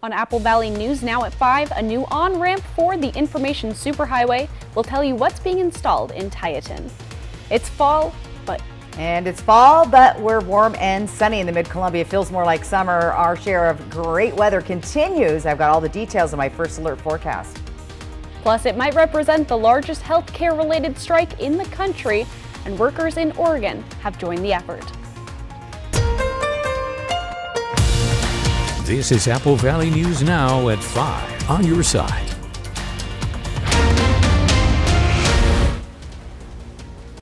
On Apple Valley News Now at 5, a new on-ramp for the Information Superhighway will tell you what's being installed in Tieton. It's fall, but we're warm and sunny in the Mid-Columbia. Feels more like summer. Our share of great weather continues. I've got all the details in my first alert forecast. Plus, it might represent the largest healthcare-related strike in the country, and workers in Oregon have joined the effort. This is Apple Valley News Now at 5 on your side.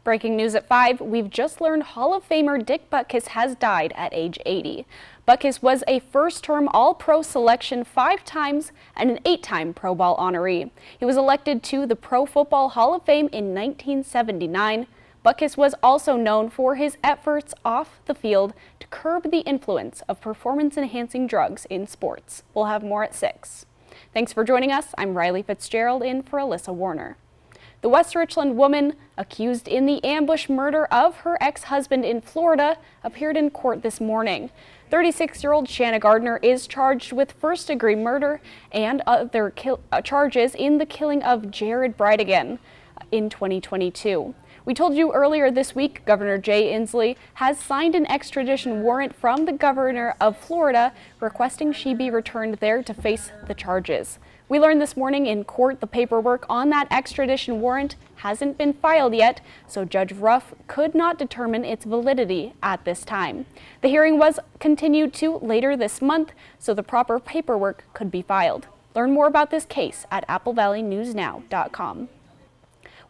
Breaking news at 5, we've just learned Hall of Famer Dick Butkus has died at age 80. Butkus was a first-term All-Pro selection 5 times and an 8-time Pro Bowl honoree. He was elected to the Pro Football Hall of Fame in 1979. Butkus was also known for his efforts off the field to curb the influence of performance-enhancing drugs in sports. We'll have more at 6. Thanks for joining us. I'm Riley Fitzgerald in for Alyssa Warner. The West Richland woman accused in the ambush murder of her ex-husband in Florida appeared in court this morning. 36-year-old Shanna Gardner is charged with first-degree murder and other charges in the killing of Jared Bridegan in 2022. We told you earlier this week, Governor Jay Inslee has signed an extradition warrant from the governor of Florida requesting she be returned there to face the charges. We learned this morning in court the paperwork on that extradition warrant hasn't been filed yet, so Judge Ruff could not determine its validity at this time. The hearing was continued to later this month, so the proper paperwork could be filed. Learn more about this case at applevalleynewsnow.com.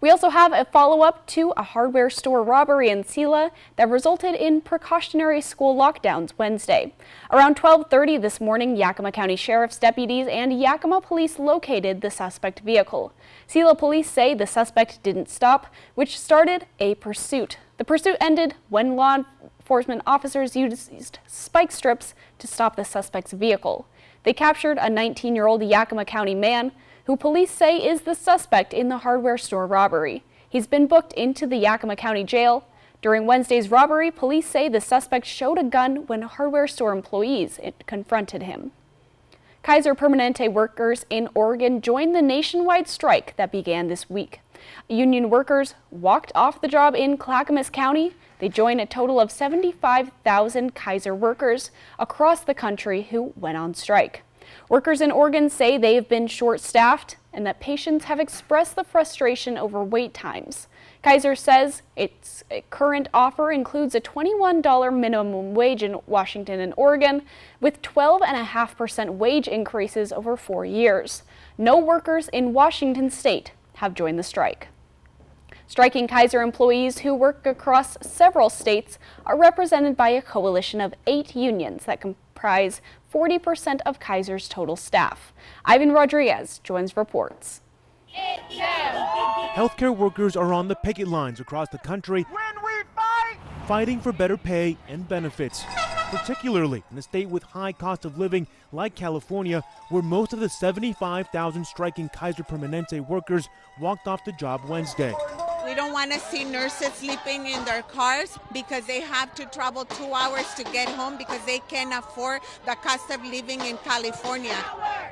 We also have a follow-up to a hardware store robbery in Selah that resulted in precautionary school lockdowns Wednesday. Around 12:30 this morning, Yakima County Sheriff's deputies and Yakima police located the suspect vehicle. Selah police say the suspect didn't stop, which started a pursuit. The pursuit ended when law enforcement officers used spike strips to stop the suspect's vehicle. They captured a 19-year-old Yakima County man who police say is the suspect in the hardware store robbery. He's been booked into the Yakima County Jail. During Wednesday's robbery, police say the suspect showed a gun when hardware store employees confronted him. Kaiser Permanente workers in Oregon joined the nationwide strike that began this week. Union workers walked off the job in Clackamas County. They joined a total of 75,000 Kaiser workers across the country who went on strike. Workers in Oregon say they have been short-staffed and that patients have expressed the frustration over wait times. Kaiser says its current offer includes a $21 minimum wage in Washington and Oregon, with 12.5% wage increases over 4 years. No workers in Washington state have joined the strike. Striking Kaiser employees who work across several states are represented by a coalition of 8 unions that comprise 40% of Kaiser's total staff. Ivan Rodriguez joins reports. Healthcare workers are on the picket lines across the country fighting for better pay and benefits, particularly in a state with high cost of living like California, where most of the 75,000 striking Kaiser Permanente workers walked off the job Wednesday. We don't want to see nurses sleeping in their cars because they have to travel 2 hours to get home because they can't afford the cost of living in California.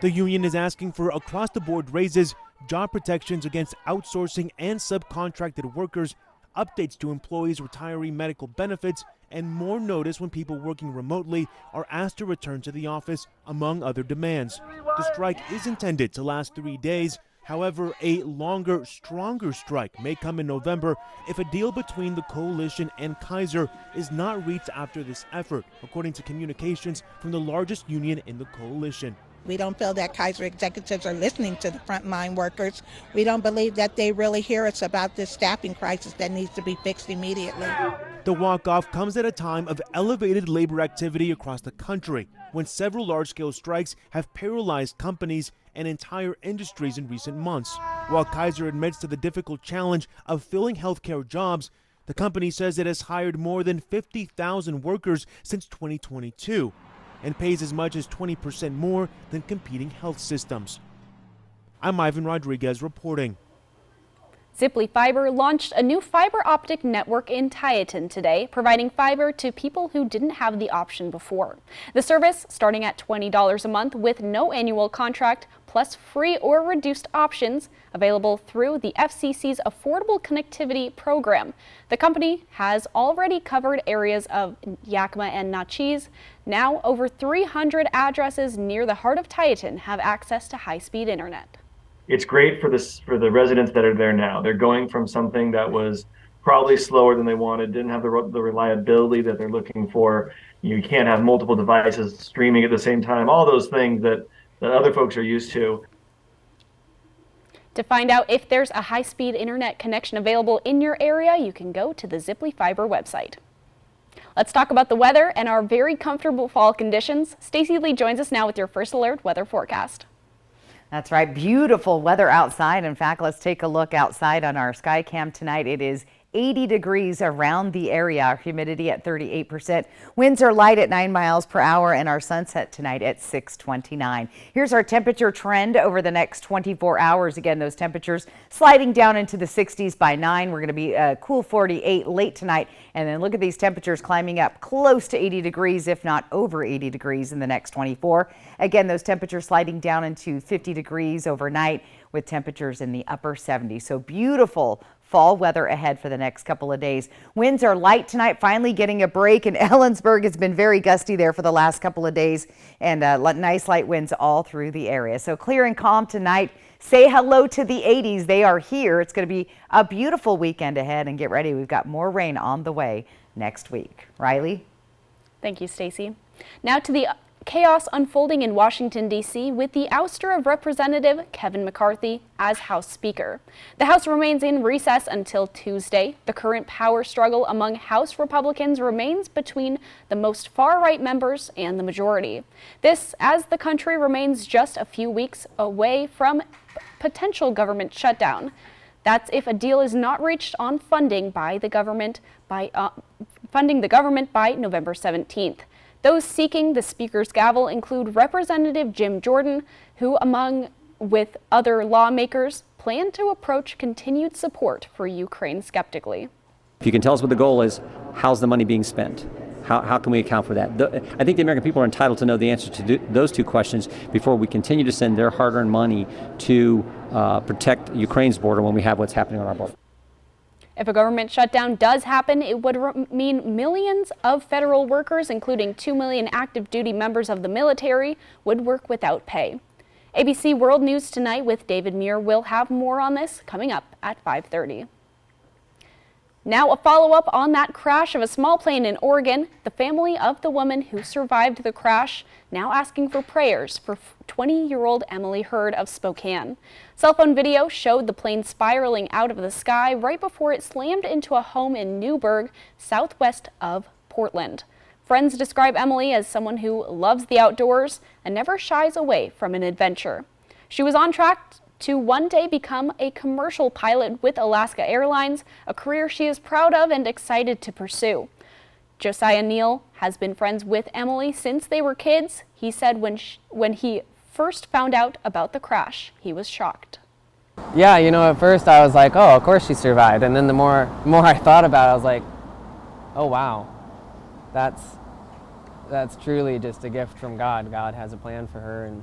The union is asking for across-the-board raises, job protections against outsourcing and subcontracted workers, updates to employees' retiree medical benefits, and more notice when people working remotely are asked to return to the office, among other demands. The strike is intended to last 3 days. However, a longer, stronger strike may come in November if a deal between the coalition and Kaiser is not reached after this effort, according to communications from the largest union in the coalition. We don't feel that Kaiser executives are listening to the frontline workers. We don't believe that they really hear us about this staffing crisis that needs to be fixed immediately. The walk-off comes at a time of elevated labor activity across the country, when several large-scale strikes have paralyzed companies and entire industries in recent months. While Kaiser admits to the difficult challenge of filling healthcare jobs, the company says it has hired more than 50,000 workers since 2022 and pays as much as 20% more than competing health systems. I'm Ivan Rodriguez reporting. Ziply Fiber launched a new fiber optic network in Tieton today, providing fiber to people who didn't have the option before. The service, starting at $20 a month with no annual contract, plus free or reduced options, available through the FCC's Affordable Connectivity Program. The company has already covered areas of Yakima and Natchez. Now, over 300 addresses near the heart of Tieton have access to high-speed internet. It's great for the residents that are there now. They're going from something that was probably slower than they wanted, didn't have the reliability that they're looking for. You can't have multiple devices streaming at the same time, all those things that other folks are used to. To find out if there's a high-speed internet connection available in your area, you can go to the Ziply Fiber website. Let's talk about the weather and our very comfortable fall conditions. Stacey Lee joins us now with your first alert weather forecast. That's right. Beautiful weather outside. In fact, let's take a look outside on our sky cam tonight. It is 80 degrees around the area, our humidity at 38%. Winds are light at 9 miles per hour, and our sunset tonight at 6:29. Here's our temperature trend over the next 24 hours. Again, those temperatures sliding down into the 60s by 9. We're going to be a cool 48 late tonight. And then look at these temperatures climbing up close to 80 degrees, if not over 80 degrees in the next 24. Again, those temperatures sliding down into 50 degrees overnight with temperatures in the upper 70s. So beautiful fall weather ahead for the next couple of days. Winds are light tonight, finally getting a break, and Ellensburg has been very gusty there for the last couple of days, and nice light winds all through the area. So clear and calm tonight. Say hello to the 80s. They are here. It's going to be a beautiful weekend ahead, and get ready. We've got more rain on the way next week. Riley? Thank you, Stacey. Now to the chaos unfolding in Washington, D.C. with the ouster of Representative Kevin McCarthy as House Speaker. The House remains in recess until Tuesday. The current power struggle among House Republicans remains between the most far-right members and the majority. This as the country remains just a few weeks away from potential government shutdown. That's if a deal is not reached on funding the government by November 17th. Those seeking the Speaker's gavel include Representative Jim Jordan, who, among with other lawmakers, plan to approach continued support for Ukraine skeptically. If you can tell us what the goal is, how's the money being spent? How can we account for that? I think the American people are entitled to know the answer to those two questions before we continue to send their hard-earned money to protect Ukraine's border when we have what's happening on our border. If a government shutdown does happen, it would mean millions of federal workers, including 2 million active duty members of the military, would work without pay. ABC World News Tonight with David Muir will have more on this coming up at 5:30. Now a follow-up on that crash of a small plane in Oregon. The family of the woman who survived the crash now asking for prayers for 20-year-old Emily Hurd of Spokane. Cell phone video showed the plane spiraling out of the sky right before it slammed into a home in Newburgh, southwest of Portland. Friends describe Emily as someone who loves the outdoors and never shies away from an adventure. She was on track to one day become a commercial pilot with Alaska Airlines, a career she is proud of and excited to pursue. Josiah Neal has been friends with Emily since they were kids. He said when he first found out about the crash, he was shocked. Yeah, at first I was like, oh, of course she survived. And then the more I thought about it, I was like, oh, wow, that's truly just a gift from God. God has a plan for her. And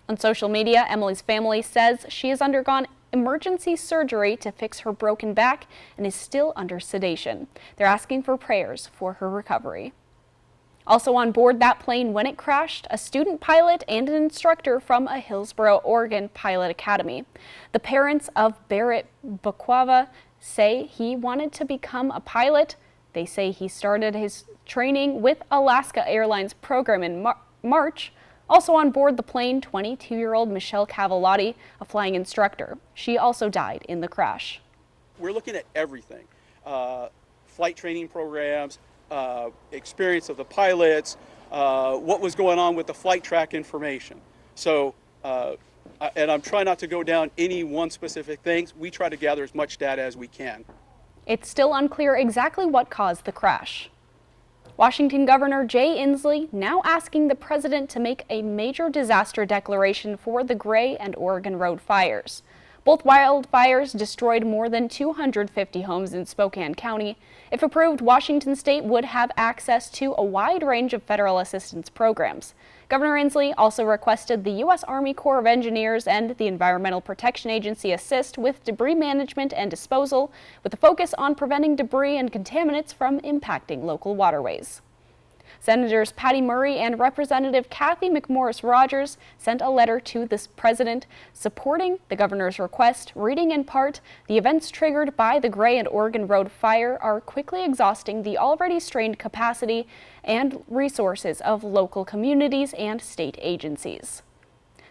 on social media, Emily's family says she has undergone emergency surgery to fix her broken back and is still under sedation. They're asking for prayers for her recovery. Also on board that plane when it crashed, a student pilot and an instructor from a Hillsboro, Oregon pilot academy. The parents of Barrett Bakwava say he wanted to become a pilot. They say he started his training with Alaska Airlines program in March. Also on board the plane, 22-year-old Michelle Cavalotti, a flying instructor. She also died in the crash. We're looking at everything, flight training programs, experience of the pilots, what was going on with the flight track information. So, and I'm trying not to go down any one specific thing. We try to gather as much data as we can. It's still unclear exactly what caused the crash. Washington Governor Jay Inslee now asking the president to make a major disaster declaration for the Gray and Oregon Road fires. Both wildfires destroyed more than 250 homes in Spokane County. If approved, Washington State would have access to a wide range of federal assistance programs. Governor Inslee also requested the U.S. Army Corps of Engineers and the Environmental Protection Agency assist with debris management and disposal, with a focus on preventing debris and contaminants from impacting local waterways. Senators Patty Murray and Representative Kathy McMorris Rogers sent a letter to the president supporting the governor's request, reading in part, "The events triggered by the Gray and Oregon Road fire are quickly exhausting the already strained capacity and resources of local communities and state agencies."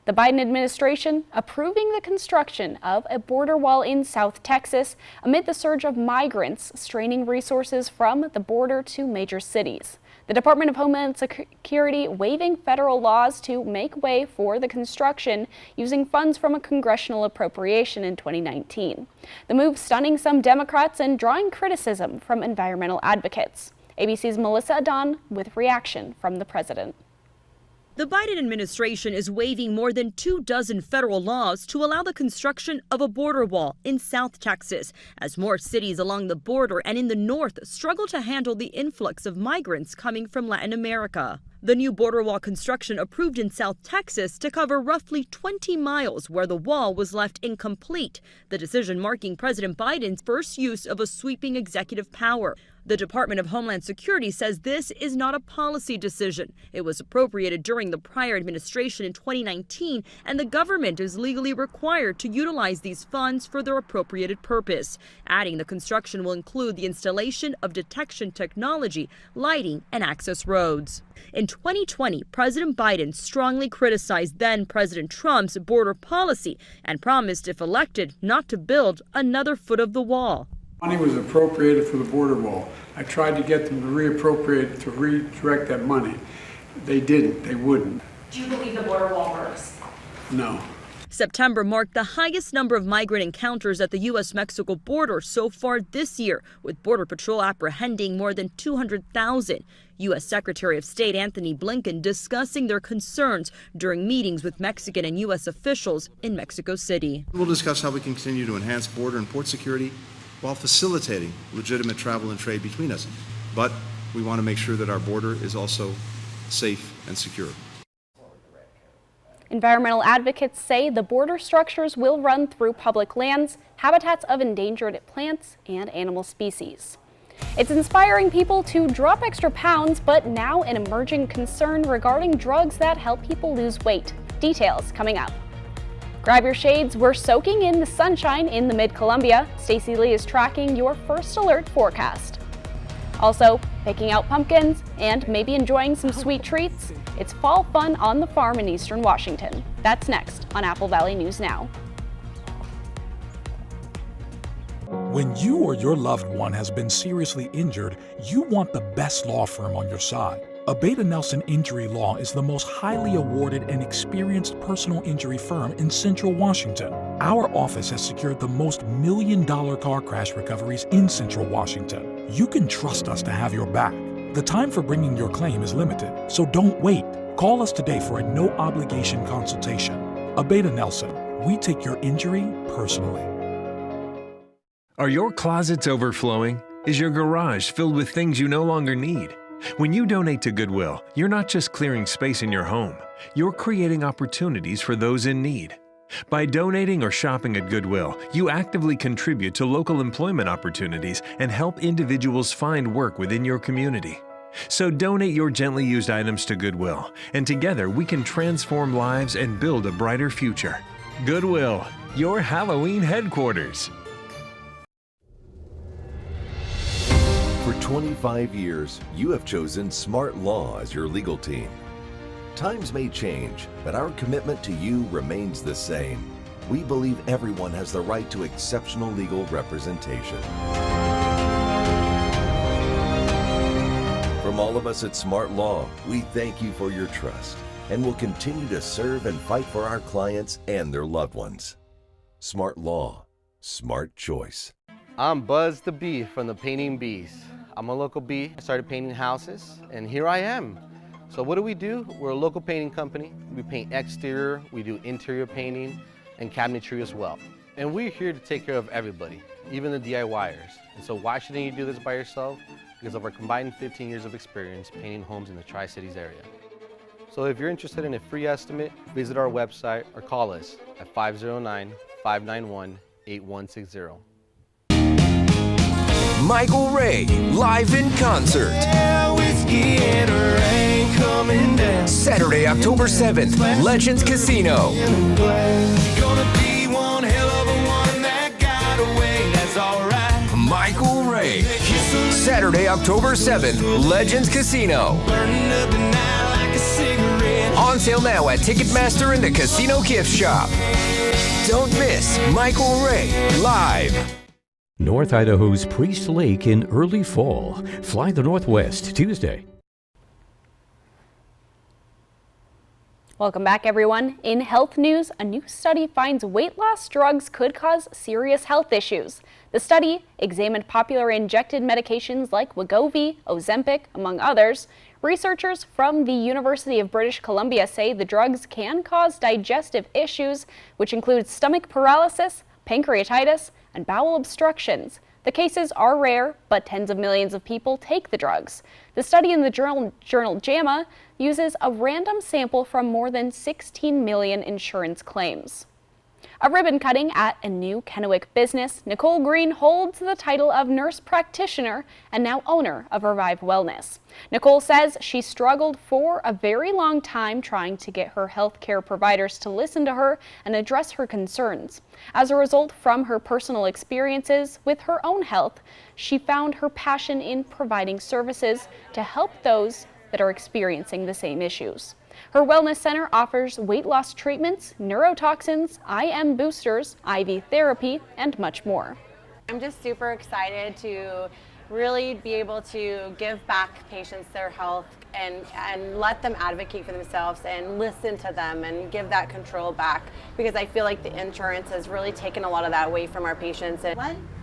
The Biden administration approving the construction of a border wall in South Texas amid the surge of migrants straining resources from the border to major cities. The Department of Homeland Security waiving federal laws to make way for the construction using funds from a congressional appropriation in 2019. The move stunning some Democrats and drawing criticism from environmental advocates. ABC's Melissa Adon with reaction from the president. The Biden administration is waiving more than 24 federal laws to allow the construction of a border wall in South Texas, as more cities along the border and in the north struggle to handle the influx of migrants coming from Latin America. The new border wall construction approved in South Texas to cover roughly 20 miles where the wall was left incomplete, the decision marking President Biden's first use of a sweeping executive power. The Department of Homeland Security says this is not a policy decision. It was appropriated during the prior administration in 2019, and the government is legally required to utilize these funds for their appropriated purpose. Adding the construction will include the installation of detection technology, lighting, and access roads. In 2020, President Biden strongly criticized then-President Trump's border policy and promised, if elected, not to build another foot of the wall. Money was appropriated for the border wall. I tried to get them to reappropriate, to redirect that money. They didn't. They wouldn't. Do you believe the border wall works? No. September marked the highest number of migrant encounters at the U.S.-Mexico border so far this year, with Border Patrol apprehending more than 200,000. U.S. Secretary of State Antony Blinken discussing their concerns during meetings with Mexican and U.S. officials in Mexico City. We'll discuss how we continue to enhance border and port security while facilitating legitimate travel and trade between us. But we want to make sure that our border is also safe and secure. Environmental advocates say the border structures will run through public lands, habitats of endangered plants and animal species. It's inspiring people to drop extra pounds, but now an emerging concern regarding drugs that help people lose weight. Details coming up. Grab your shades, we're soaking in the sunshine in the Mid-Columbia. Stacey Lee is tracking your first alert forecast. Also, picking out pumpkins and maybe enjoying some sweet treats. It's fall fun on the farm in eastern Washington. That's next on Apple Valley News Now. When you or your loved one has been seriously injured, you want the best law firm on your side. Abeta Nelson Injury Law is the most highly awarded and experienced personal injury firm in Central Washington. Our office has secured the most million-dollar car crash recoveries in Central Washington. You can trust us to have your back. The time for bringing your claim is limited, so don't wait. Call us today for a no-obligation consultation. Abeta Nelson, we take your injury personally. Are your closets overflowing? Is your garage filled with things you no longer need? When you donate to Goodwill, you're not just clearing space in your home, you're creating opportunities for those in need. By donating or shopping at Goodwill, you actively contribute to local employment opportunities and help individuals find work within your community. So donate your gently used items to Goodwill, and together we can transform lives and build a brighter future. Goodwill, your Halloween headquarters. For 25 years, you have chosen Smart Law as your legal team. Times may change, but our commitment to you remains the same. We believe everyone has the right to exceptional legal representation. From all of us at Smart Law, we thank you for your trust and will continue to serve and fight for our clients and their loved ones. Smart Law, smart choice. I'm Buzz the Bee from the Painting Bees. I'm a local bee. I started painting houses, and here I am. So what do? We're a local painting company. We paint exterior, we do interior painting, and cabinetry as well. And we're here to take care of everybody, even the DIYers. And so why shouldn't you do this by yourself? Because of our combined 15 years of experience painting homes in the Tri-Cities area. So if you're interested in a free estimate, visit our website or call us at 509-591-8160. Michael Ray, live in concert. Saturday, October 7th, Legends Casino. Michael Ray. Saturday, October 7th, Legends Casino. On sale now at Ticketmaster and the Casino Gift Shop. Don't miss Michael Ray live. North Idaho's Priest Lake in early fall. Fly the Northwest Tuesday. Welcome back, everyone. In health news, a new study finds weight loss drugs could cause serious health issues. The study examined popular injected medications like Wegovy, Ozempic, among others. Researchers from the University of British Columbia say the drugs can cause digestive issues, which include stomach paralysis, pancreatitis, and bowel obstructions. The cases are rare, but tens of millions of people take the drugs. The study in the journal JAMA uses a random sample from more than 16 million insurance claims. A ribbon cutting at a new Kennewick business, Nicole Green holds the title of nurse practitioner and now owner of Revive Wellness. Nicole says she struggled for a very long time trying to get her healthcare providers to listen to her and address her concerns. As a result, from her personal experiences with her own health, she found her passion in providing services to help those that are experiencing the same issues. Her wellness center offers weight loss treatments, neurotoxins, IM boosters, IV therapy, and much more. I'm just super excited to really be able to give back patients their health and let them advocate for themselves and listen to them and give that control back, because I feel like the insurance has really taken a lot of that away from our patients. 1,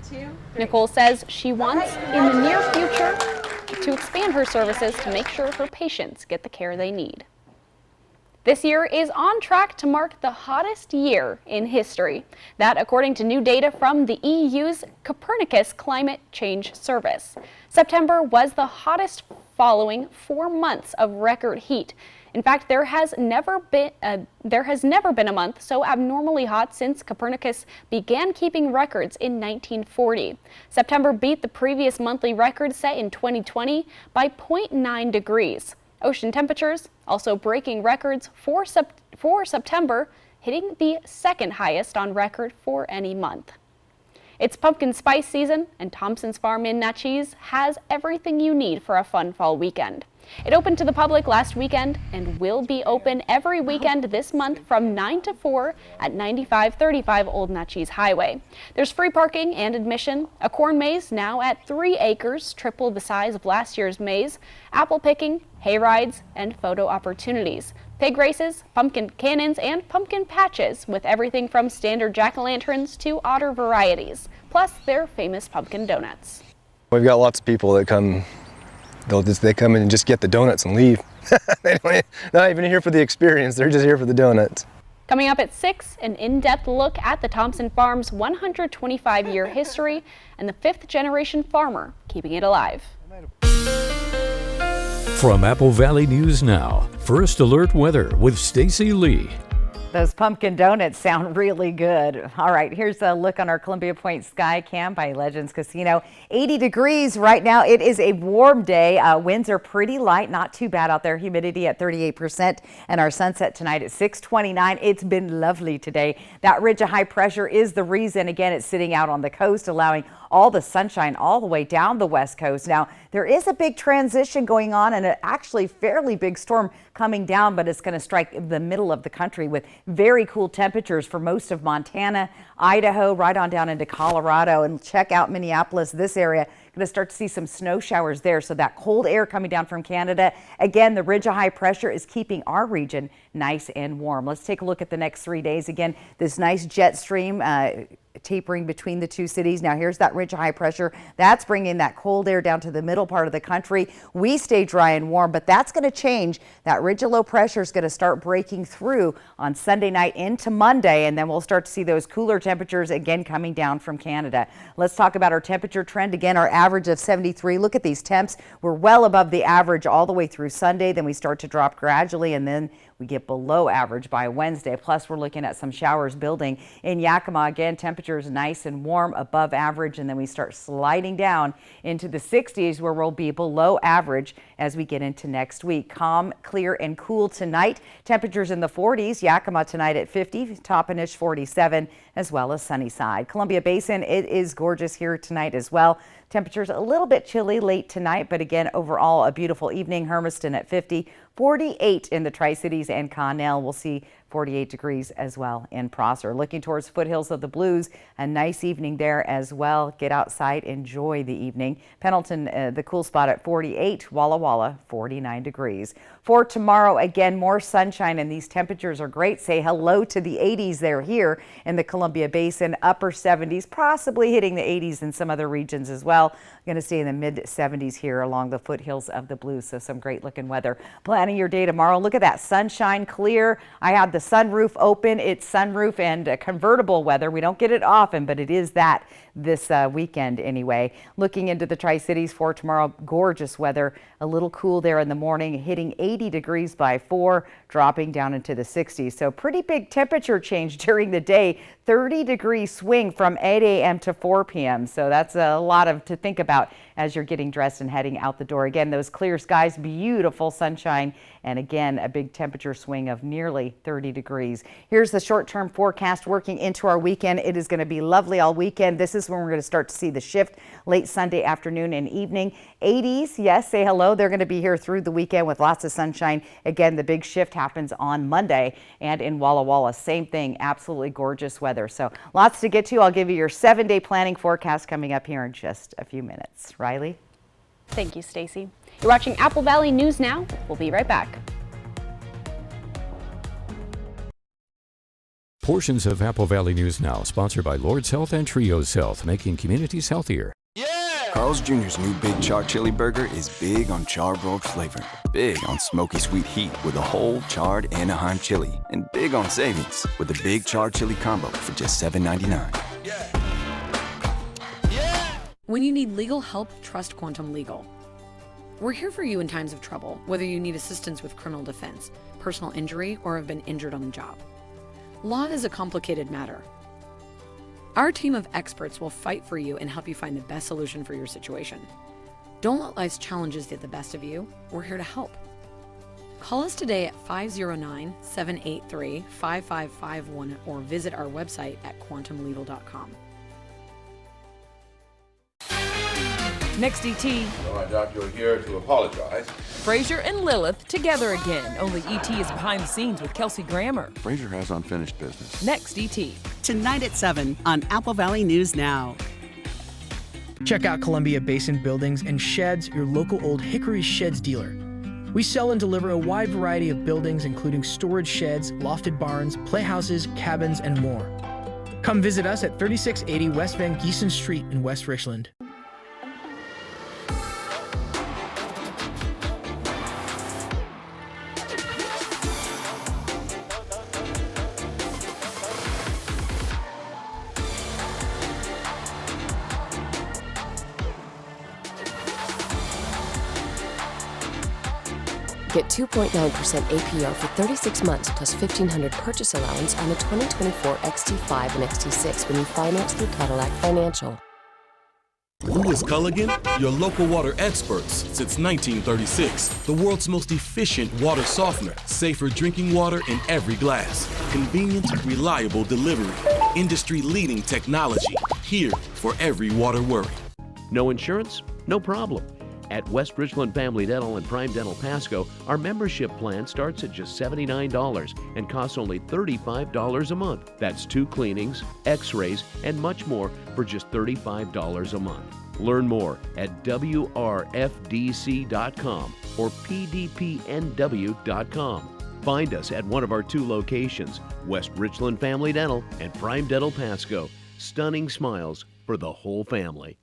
2, 3. Nicole says she wants in the near future to expand her services to make sure her patients get the care they need. This year is on track to mark the hottest year in history. That, according to new data from the EU's Copernicus Climate Change Service. September was the hottest following 4 months of record heat. In fact, there has never been a month so abnormally hot since Copernicus began keeping records in 1940. September beat the previous monthly record set in 2020 by 0.9 degrees. Ocean temperatures also breaking records for September, hitting the second highest on record for any month. It's pumpkin spice season, and Thompson's Farm in Natchez has everything you need for a fun fall weekend. It opened to the public last weekend and will be open every weekend this month from 9 to 4 at 9535 Old Natchez Highway. There's free parking and admission, a corn maze now at 3 acres, triple the size of last year's maze, apple picking, hay rides, and photo opportunities, pig races, pumpkin cannons, and pumpkin patches, with everything from standard jack-o'-lanterns to odder varieties, plus their famous pumpkin donuts. We've got lots of people that come. They come in and just get the donuts and leave. They're not even here for the experience, they're just here for the donuts. Coming up at 6, an in-depth look at the Thompson Farm's 125-year history and the 5th-generation farmer keeping it alive. From Apple Valley News Now, First Alert Weather with Stacy Lee. Those pumpkin donuts sound really good. All right, here's a look on our Columbia Point Sky Cam by Legends Casino. 80 degrees right now. It is a warm day. Winds are pretty light, not too bad out there. Humidity at 38%, and our sunset tonight at 6:29. It's been lovely today. That ridge of high pressure is the reason. Again, it's sitting out on the coast, allowing all the sunshine all the way down the west coast. Now, there is a big transition going on and an actually fairly big storm coming down, but it's going to strike the middle of the country with very cool temperatures for most of Montana, Idaho, right on down into Colorado. And check out Minneapolis, this area. Going to start to see some snow showers there. So that cold air coming down from Canada. Again, the ridge of high pressure is keeping our region nice and warm. Let's take a look at the next 3 days. Again, this nice jet stream tapering between the two cities. Now here's that ridge of high pressure. That's bringing that cold air down to the middle part of the country. We stay dry and warm, but that's going to change. That ridge of low pressure is going to start breaking through on Sunday night into Monday, and then we'll start to see those cooler temperatures again coming down from Canada. Let's talk about our temperature trend. Again, our average of 73. Look at these temps. We're well above the average all the way through Sunday. Then we start to drop gradually, and then we get below average by Wednesday. Plus, we're looking at some showers building in Yakima. Again, temperatures nice and warm, above average, and then we start sliding down into the 60s where we'll be below average as we get into next week. Calm, clear, and cool tonight. Temperatures in the 40s. Yakima tonight at 50, Toppenish 47, as well as Sunnyside. Columbia Basin, it is gorgeous here tonight as well. Temperatures a little bit chilly late tonight, but again, overall a beautiful evening. Hermiston at 50, 48 in the Tri-Cities, and Connell will see 48 degrees as well in Prosser. Looking towards foothills of the Blues, a nice evening there as well. Get outside, enjoy the evening. Pendleton, the cool spot at 48, Walla Walla 49 degrees. For tomorrow, again, more sunshine, and these temperatures are great. Say hello to the 80s there here in the Columbia Basin, upper 70s, possibly hitting the 80s in some other regions as well. Going to stay in the mid 70s here along the foothills of the Blues, so some great looking weather. Planning your day tomorrow. Look at that sunshine, clear. I had the sunroof open. It's sunroof and convertible weather. We don't get it often, but it is that this weekend anyway. Looking into the Tri-Cities for tomorrow, gorgeous weather. A little cool there in the morning, hitting 80 degrees by 4, dropping down into the 60s. So pretty big temperature change during the day. 30-degree swing from 8 a.m. to 4 p.m. So that's a lot to think about as you're getting dressed and heading out the door. Again, those clear skies, beautiful sunshine, and again, a big temperature swing of nearly 30 degrees. Here's the short-term forecast working into our weekend. It is going to be lovely all weekend. This is when we're going to start to see the shift late Sunday afternoon and evening. 80s, yes, say hello. They're going to be here through the weekend with lots of sunshine. Again, the big shift happens on Monday, and in Walla Walla, same thing, absolutely gorgeous weather. So lots to get to. I'll give you your 7-day planning forecast coming up here in just a few minutes. Riley? Thank you, Stacy. You're watching Apple Valley News Now. We'll be right back. Portions of Apple Valley News Now, sponsored by Lord's Health and Trios Health, making communities healthier. Carl's Jr.'s new Big Char Chili Burger is big on charbroiled flavor, big on smoky sweet heat with a whole charred Anaheim chili, and big on savings with the Big Char Chili Combo for just $7.99. When you need legal help, trust Quantum Legal. We're here for you in times of trouble, whether you need assistance with criminal defense, personal injury, or have been injured on the job. Law is a complicated matter. Our team of experts will fight for you and help you find the best solution for your situation. Don't let life's challenges get the best of you. We're here to help. Call us today at 509-783-5551 or visit our website at quantumlegal.com. Next ET. All right, Doc, you're here to apologize. Frasier and Lilith together again. Only ET is behind the scenes with Kelsey Grammer. Frasier has unfinished business. Next ET. Tonight at 7 on Apple Valley News Now. Check out Columbia Basin Buildings and Sheds, your local Old Hickory Sheds dealer. We sell and deliver a wide variety of buildings, including storage sheds, lofted barns, playhouses, cabins, and more. Come visit us at 3680 West Van Giesen Street in West Richland. Get 2.9% APR for 36 months plus $1,500 purchase allowance on the 2024 XT5 and XT6 when you finance through Cadillac Financial. Who is Culligan? Your local water experts since 1936. The world's most efficient water softener. Safer drinking water in every glass. Convenient, reliable delivery. Industry-leading technology. Here for every water worry. No insurance? No problem. At West Richland Family Dental and Prime Dental Pasco, our membership plan starts at just $79 and costs only $35 a month. That's 2 cleanings, x-rays, and much more for just $35 a month. Learn more at WRFDC.com or PDPNW.com. Find us at one of our 2 locations, West Richland Family Dental and Prime Dental Pasco. stunning smiles for the whole family.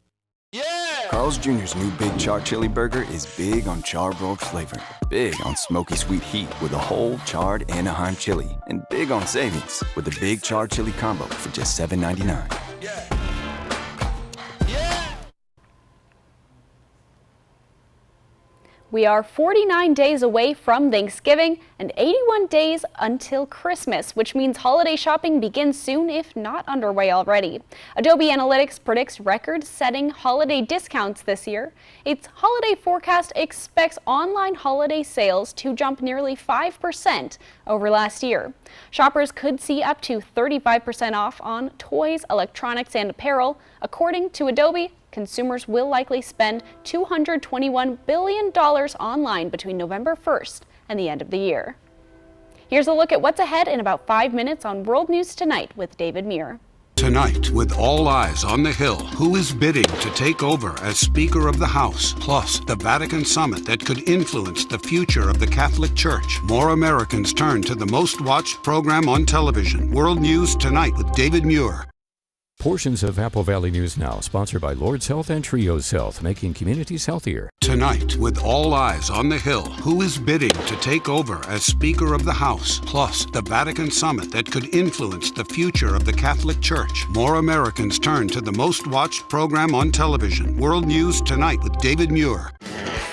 Carl's Jr.'s new Big Char Chili Burger is big on charbroiled flavor, big on smoky sweet heat with a whole charred Anaheim chili, and big on savings with the Big Char Chili Combo for just $7.99. We are 49 days away from Thanksgiving and 81 days until Christmas, which means holiday shopping begins soon, if not underway already. Adobe Analytics predicts record-setting holiday discounts this year. Its holiday forecast expects online holiday sales to jump nearly 5% over last year. Shoppers could see up to 35% off on toys, electronics, and apparel. According to Adobe, consumers will likely spend $221 billion online between November 1st and the end of the year. Here's a look at what's ahead in about 5 minutes on World News Tonight with David Muir. Tonight, with all eyes on the Hill, who is bidding to take over as Speaker of the House? Plus, the Vatican summit that could influence the future of the Catholic Church. More Americans turn to the most watched program on television. World News Tonight with David Muir. Portions of Apple Valley News Now, sponsored by Lord's Health and Trios Health, making communities healthier. Tonight, with all eyes on the Hill, who is bidding to take over as Speaker of the House? Plus, the Vatican summit that could influence the future of the Catholic Church. More Americans turn to the most watched program on television. World News Tonight with David Muir.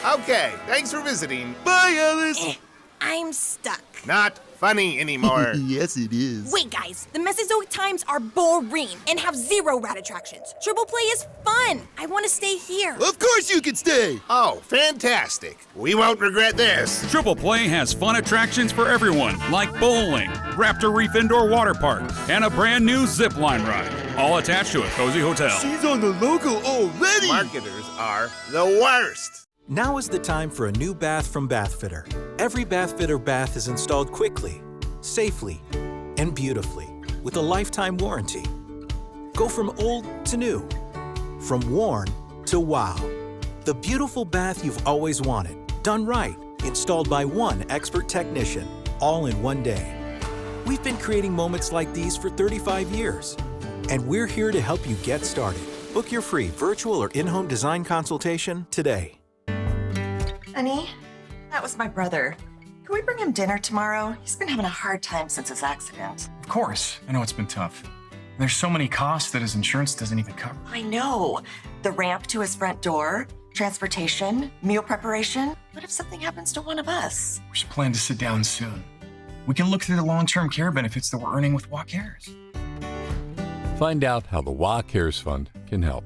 Okay, thanks for visiting. Bye, Alice. I'm stuck. Not funny anymore. Yes, it is. Wait, guys, the Mesozoic times are boring and have 0 rad attractions. Triple play is fun. I want to stay here. Of course you can stay. Oh, fantastic. We won't regret this. Triple Play has fun attractions for everyone, like bowling, Raptor Reef Indoor Water Park, and a brand new zip line ride, all attached to a cozy hotel. She's on the logo already. Marketers are the worst. Now is the time for a new bath from Bathfitter. Every Bathfitter bath is installed quickly, safely, and beautifully with a lifetime warranty. Go from old to new, from worn to wow. The beautiful bath you've always wanted, done right, installed by one expert technician, all in one day. We've been creating moments like these for 35 years, and we're here to help you get started. Book your free virtual or in-home design consultation today. Honey, that was my brother. Can we bring him dinner tomorrow? He's been having a hard time since his accident. Of course. I know it's been tough. There's so many costs that his insurance doesn't even cover. I know. The ramp to his front door, transportation, meal preparation. What if something happens to one of us? We should plan to sit down soon. We can look through the long-term care benefits that we're earning with WA Cares. Find out how the WA Cares Fund can help.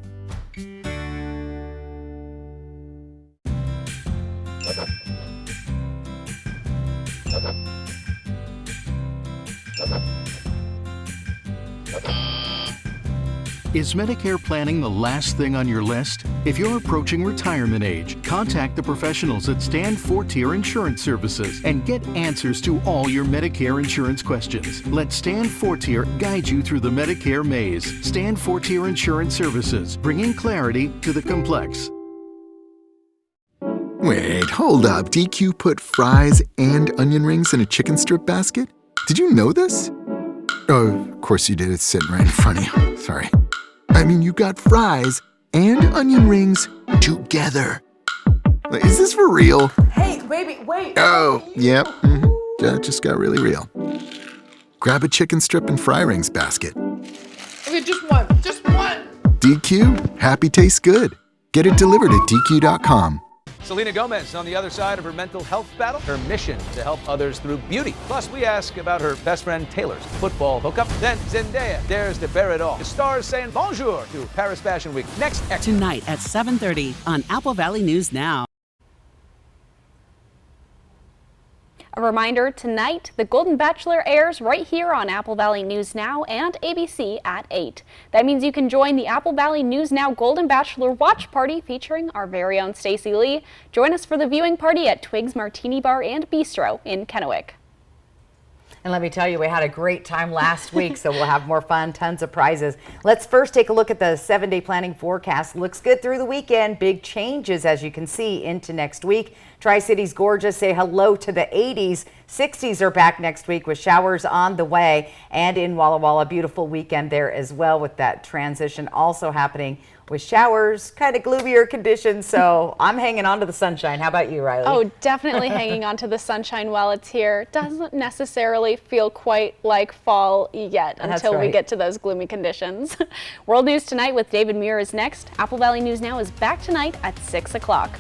Is Medicare planning the last thing on your list? If you're approaching retirement age, contact the professionals at Stand Fortier Insurance Services and get answers to all your Medicare insurance questions. Let Stand Fortier guide you through the Medicare maze. Stand Fortier Insurance Services, bringing clarity to the complex. Wait, hold up. DQ put fries and onion rings in a chicken strip basket? Did you know this? Oh, of course you did. It's sitting right in front of you. Sorry. I mean, you got fries and onion rings together. Is this for real? Hey, baby, wait. Oh, yep. That just got really real. Grab a chicken strip and fry rings basket. Okay, just one. Just one. DQ, happy tastes good. Get it delivered at DQ.com. Selena Gomez on the other side of her mental health battle, her mission to help others through beauty. Plus, we ask about her best friend Taylor's football hookup. Then Zendaya dares to bear it all. The stars saying bonjour to Paris Fashion Week. Next. Tonight at 7:30 on Apple Valley News Now. A reminder, tonight, The Golden Bachelor airs right here on Apple Valley News Now and ABC at 8. That means you can join the Apple Valley News Now Golden Bachelor watch party featuring our very own Stacey Lee. Join us for the viewing party at Twig's Martini Bar and Bistro in Kennewick. And let me tell you, we had a great time last week, so we'll have more fun, tons of prizes. Let's first take a look at the 7-day planning forecast. Looks good through the weekend. Big changes, as you can see, into next week. Tri-Cities gorgeous. Say hello to the 80s. 60s are back next week with showers on the way. And in Walla Walla, beautiful weekend there as well, with that transition also happening with showers, kind of gloomier conditions. So I'm hanging on to the sunshine. How about you, Riley? Oh, definitely hanging on to the sunshine while it's here. Doesn't necessarily feel quite like fall yet until we get to those gloomy conditions. World News Tonight with David Muir is next. Apple Valley News Now is back tonight at 6 o'clock.